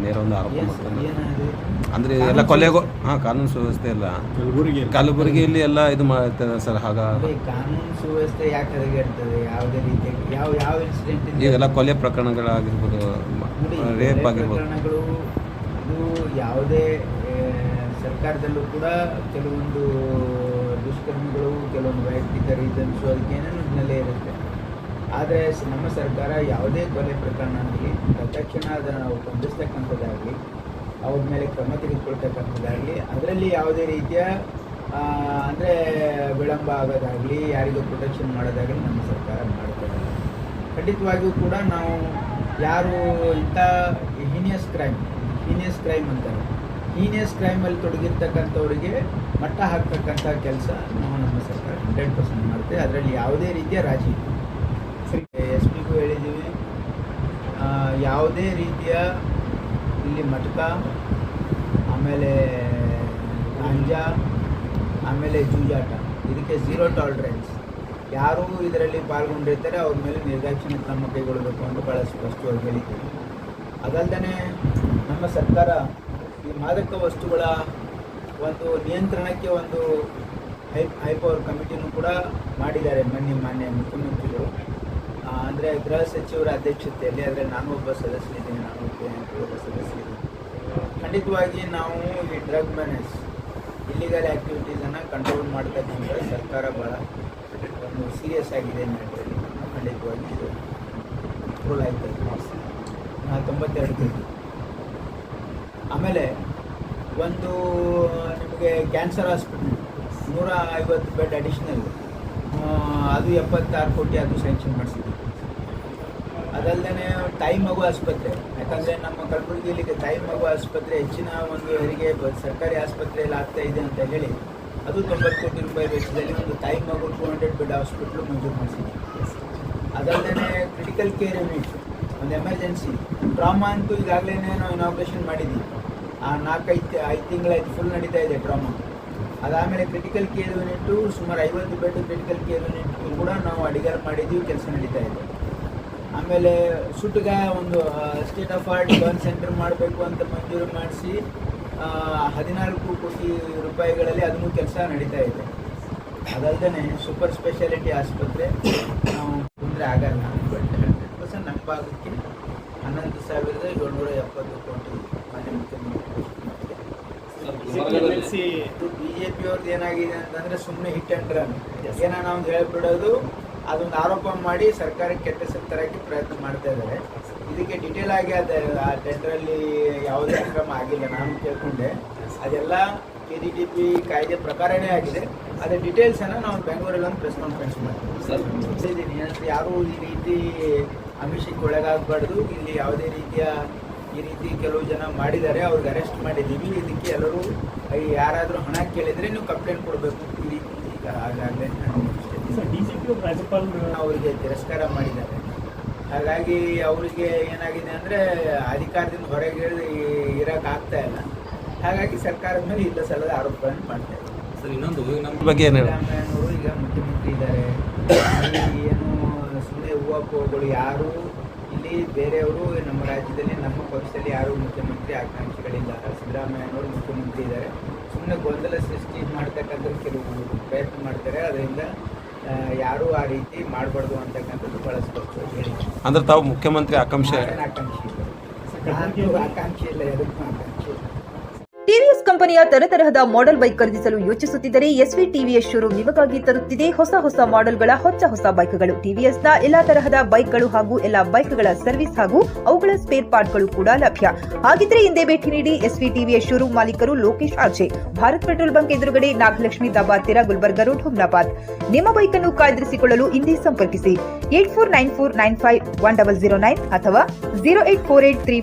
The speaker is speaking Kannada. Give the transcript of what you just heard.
ನೇರ ಒಂದು ಆರೋಪ ಮಾಡ್ತಾರೆ ಏನಾಗಿದೆ ಅಂದರೆ ಎಲ್ಲ ಕೊಲೆಗೋ ಕಾನೂನು ಸುವ್ಯವಸ್ಥೆ ಎಲ್ಲ ಕಲಬುರಗಿಯಲ್ಲಿ ಎಲ್ಲ ಇದು ಮಾಡ್ತಾರೆ ಸರ್. ಕಾನೂನು ಸುವ್ಯವಸ್ಥೆ ಯಾಕೆ ಹದಗೆಡ್ತದೆ? ಯಾವುದೇ ರೀತಿಯಾಗಿ ಯಾವ ಇನ್ಸಿಡೆಂಟ್ ಈಗೆಲ್ಲ ಕೊಲೆ ಪ್ರಕರಣಗಳಾಗಿರ್ಬೋದು, ರೇಪ್ ಆಗಿರ್ಬೋದು, ಪ್ರಕರಣಗಳು ಇದು ಯಾವುದೇ ಸರ್ಕಾರದಲ್ಲೂ ಕೂಡ ಕೆಲವೊಂದು ದುಷ್ಕರ್ಮಿಗಳು ಕೆಲವೊಂದು ವೈಯಕ್ತಿಕ ರೀಸನ್ಸು ಅದಕ್ಕೇನೇನು ಹಿನ್ನೆಲೆ ಇರುತ್ತೆ. ಆದರೆ ನಮ್ಮ ಸರ್ಕಾರ ಯಾವುದೇ ಕೊಲೆ ಪ್ರಕರಣ ಆಗಲಿ ತಕ್ಷಣ ಅದನ್ನು ನಾವು ಖಂಡಿಸ್ತಕ್ಕಂಥದ್ದಾಗಲಿ ಅವ್ರ ಮೇಲೆ ಕ್ರಮ ತೆಗೆದುಕೊಳ್ತಕ್ಕಂಥದ್ದಾಗಲಿ ಅದರಲ್ಲಿ ಯಾವುದೇ ರೀತಿಯ ಅಂದರೆ ವಿಳಂಬ ಆಗೋದಾಗಲಿ ಯಾರಿಗೂ ಪ್ರೊಟೆಕ್ಷನ್ ಮಾಡೋದಾಗಲಿ ನಮ್ಮ ಸರ್ಕಾರ ಮಾಡ್ತದೆ. ಖಂಡಿತವಾಗಿಯೂ ಕೂಡ ನಾವು ಯಾರು ಇಂಥ ಹೀನಿಯಸ್ ಕ್ರೈಮ್ ಅಂತಾರೆ, ಹೀನಿಯಸ್ ಕ್ರೈಮಲ್ಲಿ ತೊಡಗಿರ್ತಕ್ಕಂಥವ್ರಿಗೆ ಮಟ್ಟ ಹಾಕ್ತಕ್ಕಂಥ ಕೆಲಸ ನಮ್ಮ ಸರ್ಕಾರ 100% ಮಾಡುತ್ತೆ. ಅದರಲ್ಲಿ ಯಾವುದೇ ರೀತಿಯ ರಾಜಿ ಇಲ್ಲ. ಎಸ್ ಪಿಗೂ ಹೇಳಿದ್ದೀವಿ, ಯಾವುದೇ ರೀತಿಯ ಇಲ್ಲಿ ಮಟಕ, ಆಮೇಲೆ ಗಾಂಜಾ, ಆಮೇಲೆ ಜೂಜಾಟ, ಇದಕ್ಕೆ 0 ಟಾಲರೆನ್ಸ್. ಯಾರು ಇದರಲ್ಲಿ ಪಾಲ್ಗೊಂಡಿರ್ತಾರೆ ಅವ್ರ ಮೇಲೆ ನಿರ್ದಾಕ್ಷಿಣ್ಯ ಕ್ರಮ ಕೈಗೊಳ್ಳಬೇಕು ಅಂತ ಭಾಳ ಸ್ಪಷ್ಟವಾಗಿ ಹೇಳಿದ್ದೀವಿ. ಅದಲ್ಲದೆ ನಮ್ಮ ಸರ್ಕಾರ ಈ ಮಾದಕ ವಸ್ತುಗಳ ಒಂದು ನಿಯಂತ್ರಣಕ್ಕೆ ಒಂದು ಹೈ ಪವರ್ ಕಮಿಟಿನೂ ಕೂಡ ಮಾಡಿದ್ದಾರೆ ಮಾನ್ಯ ಮುಖ್ಯಮಂತ್ರಿಗಳು. ಅಂದರೆ ಗೃಹ ಸಚಿವರ ಅಧ್ಯಕ್ಷತೆಯಲ್ಲಿ. ಆದರೆ ನಾನು ಒಬ್ಬ ಸದಸ್ಯನಿದ್ದೀನಿ, ನಾನು ಒಬ್ಬ ಸದಸ್ಯರಿದ್ದೀನಿ. ಖಂಡಿತವಾಗಿ ನಾವು ಈ ಡ್ರಗ್ ಮ್ಯಾನೇಜ್ ಇಲ್ಲಿಗಲ್ ಆ್ಯಕ್ಟಿವಿಟೀಸನ್ನು ಕಂಟ್ರೋಲ್ ಮಾಡ್ತಕ್ಕಂಥ ಸರ್ಕಾರ ಭಾಳ ಒಂದು ಸೀರಿಯಸ್ ಆಗಿದೆ ಮ್ಯಾಟ್ರಲ್ಲಿ. ಖಂಡಿತವಾಗಿ ಇದು ಕಂಟ್ರೋಲ್ ಆಯ್ತು 92 ಕೆಜಿ. ಆಮೇಲೆ ಒಂದು ನಿಮಗೆ ಕ್ಯಾನ್ಸರ್ ಹಾಸ್ಪಿಟಲ್ 150 ಬೆಡ್ ಅಡಿಷ್ನಲ್, ಅದು 76 ಕೋಟಿ ಅದು ಸ್ಯಾಂಕ್ಷನ್ ಮಾಡಿಸಿದ್ವಿ. ಅದಲ್ಲದೆ ತಾಯಿ ಮಗು ಆಸ್ಪತ್ರೆ, ಯಾಕಂದರೆ ನಮ್ಮ ಕಲಬುರಗಿಯಲ್ಲಿ ತಾಯಿ ಮಗು ಆಸ್ಪತ್ರೆ ಹೆಚ್ಚಿನ ಒಂದು ಹೆರಿಗೆ ಸರ್ಕಾರಿ ಆಸ್ಪತ್ರೆಯಲ್ಲಿ ಆಗ್ತಾ ಇದೆ ಅಂತ ಹೇಳಿ ಅದು 90 ಕೋಟಿ ರೂಪಾಯಿ ವೆಚ್ಚದಲ್ಲಿ ಒಂದು ತಾಯಿ ಮಗು 200 ಬೆಡ್ ಹಾಸ್ಪಿಟ್ಲು ಮಂಜೂರು ಮಾಡಿಸಿದ್ವಿ. ಅದಲ್ಲದೆ ಕ್ರಿಟಿಕಲ್ ಕೇರ್ ಯೂನಿಟ್, ಒಂದು ಎಮರ್ಜೆನ್ಸಿ ಟ್ರಾಮಾ ಅಂತೂ ಈಗಾಗಲೇ ನಾವು ಇನಾಗ್ರೇಷನ್ ಮಾಡಿದ್ದೀವಿ. 4-5 ತಿಂಗಳಾಯ್ತು, ಫುಲ್ ನಡೀತಾ ಇದೆ ಟ್ರಾಮಾ. ಅದಾದಮೇಲೆ ಕ್ರಿಟಿಕಲ್ ಕೇರ್ ಯೂನಿಟ್ಟು ಸುಮಾರು 50 ಬೆಡ್ ಕ್ರಿಟಿಕಲ್ ಕೇರ್ ಯೂನಿಟ್ ಕೂಡ ನಾವು ಅಡಿಗಾರ ಮಾಡಿದ್ದೀವಿ, ಕೆಲಸ ನಡೀತಾ ಇದೆ. ಆಮೇಲೆ ಸುಟ್ಟಗ ಒಂದು state of art burn centre ಮಾಡಬೇಕು ಅಂತ ಮಂಜೂರು ಮಾಡಿಸಿ 14 ಕೋಟಿ ರೂಪಾಯಿಗಳಲ್ಲಿ ಅದನ್ನು ಕೆಲಸ ನಡೀತಾ ಇದೆ. ಅದಲ್ಲದೆ ಸೂಪರ್ ಸ್ಪೆಷಾಲಿಟಿ ಆಸ್ಪತ್ರೆ ನಾವು ತೊಂದರೆ ಆಗಲ್ಲ, ಬಟ್ 100% ನಮ್ಮ ಭಾಗಕ್ಕೆ 11,770 ಕೋಟಿ ಮಾನ್ಯ ಮುಖ್ಯಮಂತ್ರಿ. BJP ಅವ್ರದ್ದು ಏನಾಗಿದೆ ಅಂತಂದರೆ ಸುಮ್ಮನೆ ಹಿಟ್ ಆ್ಯಂಡ್ ರನ್, ಏನೋ ನಾವು ಹೇಳ್ಬಿಡೋದು, ಅದೊಂದು ಆರೋಪ ಮಾಡಿ ಸರ್ಕಾರಕ್ಕೆ ಕೆಟ್ಟ ಹೆಸರು ತರೋಕ್ಕೆ ಪ್ರಯತ್ನ ಮಾಡ್ತಾ ಇದ್ದಾರೆ. ಇದಕ್ಕೆ ಡಿಟೇಲ್ ಆಗಿ ಆ ಟೆಂಡರಲ್ಲಿ ಯಾವುದೇ ಅಕ್ರಮ ಆಗಿಲ್ಲ, ನಾನು ಕೇಳ್ಕೊಂಡೆ. ಅದೆಲ್ಲ KDTP ಕಾಯ್ದೆ ಪ್ರಕಾರನೇ ಆಗಿದೆ. ಅದೇ ಡೀಟೇಲ್ಸನ್ನು ನಾವು ಬೆಂಗಳೂರಲ್ಲಿ ಒಂದು ಪ್ರೆಸ್ ಕಾನ್ಫರೆನ್ಸ್ ಮಾಡ್ತೀವಿ. ಅಂದರೆ ಯಾರೂ ಈ ರೀತಿ ಆಮಿಷಕ್ಕೆ ಒಳಗಾಗಬಾರ್ದು. ಇಲ್ಲಿ ಯಾವುದೇ ರೀತಿಯ ಈ ರೀತಿ ಕೆಲವು ಜನ ಮಾಡಿದ್ದಾರೆ, ಅವ್ರಿಗೆ ಅರೆಸ್ಟ್ ಮಾಡಿದ್ದೀವಿ. ಇದಕ್ಕೆ ಎಲ್ಲರೂ ಯಾರಾದರೂ ಹಣ ಕೇಳಿದರೆ ನೀವು ಕಂಪ್ಲೇಂಟ್ ಕೊಡಬೇಕು ಈ ರೀತಿ. ಈಗ ಆಗಲೇ ರಾಜ್ಯಪಾಲರು ಅವರಿಗೆ ತಿರಸ್ಕಾರ ಮಾಡಿದ್ದಾರೆ. ಹಾಗಾಗಿ ಅವರಿಗೆ ಏನಾಗಿದೆ ಅಂದರೆ ಅಧಿಕಾರದಿಂದ ಹೊರಗೆ ಇರೋಕ್ಕಾಗ್ತಾ ಇಲ್ಲ. ಹಾಗಾಗಿ ಸರ್ಕಾರದ ಮೇಲೆ ಇಲ್ಲ ಸಲದ ಆರೋಪಗಳನ್ನು ಮಾಡ್ತಾ ಇದ್ದಾರೆ. ಸರ್, ಇನ್ನೊಂದು ನಮ್ಮ ಬಗ್ಗೆ ಸಿದ್ದರಾಮಯ್ಯನವರು ಈಗ ಮುಖ್ಯಮಂತ್ರಿ ಇದ್ದಾರೆ. ಏನು ಸುಮ್ಮನೆ ಹೂವಪ್ಪಗಳು ಯಾರು ಇಲ್ಲಿ ಬೇರೆಯವರು ನಮ್ಮ ರಾಜ್ಯದಲ್ಲಿ ನಮ್ಮ ಪಕ್ಷದಲ್ಲಿ ಯಾರು ಮುಖ್ಯಮಂತ್ರಿ ಆಕಾಂಕ್ಷಿಗಳಿಲ್ಲ. ಸಿದ್ದರಾಮಯ್ಯನವರು ಮುಖ್ಯಮಂತ್ರಿ ಇದ್ದಾರೆ. ಸುಮ್ಮನೆ ಗೊಂದಲ ಸೃಷ್ಟಿ ಮಾಡ್ತಕ್ಕಂಥ ಕೆಲವು ಪ್ರಯತ್ನ ಮಾಡ್ತಾರೆ. ಅದರಿಂದ ಯಾರೂ ಆ ರೀತಿ ಮಾಡಬಾರ್ದು ಅಂತಕ್ಕಂಥದ್ದು ಭಾಳ ಸ್ಪಷ್ಟವಾಗಿ ಹೇಳಿ. ಅಂದ್ರೆ ತಾವು ಮುಖ್ಯಮಂತ್ರಿ ಆಕಾಂಕ್ಷಿ ಇಲ್ಲ, ಆಕಾಂಕ್ಷಿ ಇಲ್ಲ, ಎದಕ್ಕೂ ಆಕಾಂಕ್ಷಿ ಇಲ್ಲ. ಟಿವಿಎಸ್ ಕಂಪನಿಯ ತರತರಹದ ಮಾಡೆಲ್ ಬೈಕ್ ಖರೀದಿಸಲು ಯೋಚಿಸುತ್ತಿದ್ದರೆ ಎಸ್ವಿ ಟಿವಿಎಸ್ ಶೋರೂಮ್ ನಿಮಗಾಗಿ ತರುತ್ತಿದೆ ಹೊಸ ಮಾಡೆಲ್ಗಳ ಹೊಸ ಬೈಕ್ಗಳು. ಟಿವಿಎಸ್ನ ಎಲ್ಲಾ ತರಹದ ಬೈಕ್ಗಳು ಹಾಗೂ ಎಲ್ಲಾ ಬೈಕ್ಗಳ ಸರ್ವಿಸ್ ಹಾಗೂ ಅವುಗಳ ಸ್ಪೇರ್ ಪಾರ್ಟ್ಗಳು ಕೂಡ ಲಭ್ಯ. ಹಾಗಿದ್ರೆ ಹಿಂದೆ ಭೇಟಿ ನೀಡಿ ಎಸ್ವಿ ಟಿವಿಎಸ್ ಶೋರೂಮ್ ಮಾಲೀಕರು Lokesh RJ, Bharat petrol bunk ಎದುರುಗಡೆ, ನಾಗಲಕ್ಷ್ಮಿ ದಾಬಾ ಹತ್ತಿರ, ಗುಲ್ಬರ್ಗ ರೋಡ್, ಹುಮ್ನಾಬಾದ್. ನಿಮ್ಮ ಬೈಕ್ ಅನ್ನು ಕಾಯ್ದಿರಿಸಿಕೊಳ್ಳಲು ಹಿಂದೆ ಸಂಪರ್ಕಿಸಿ 8494951009 ಅಥವಾ 08483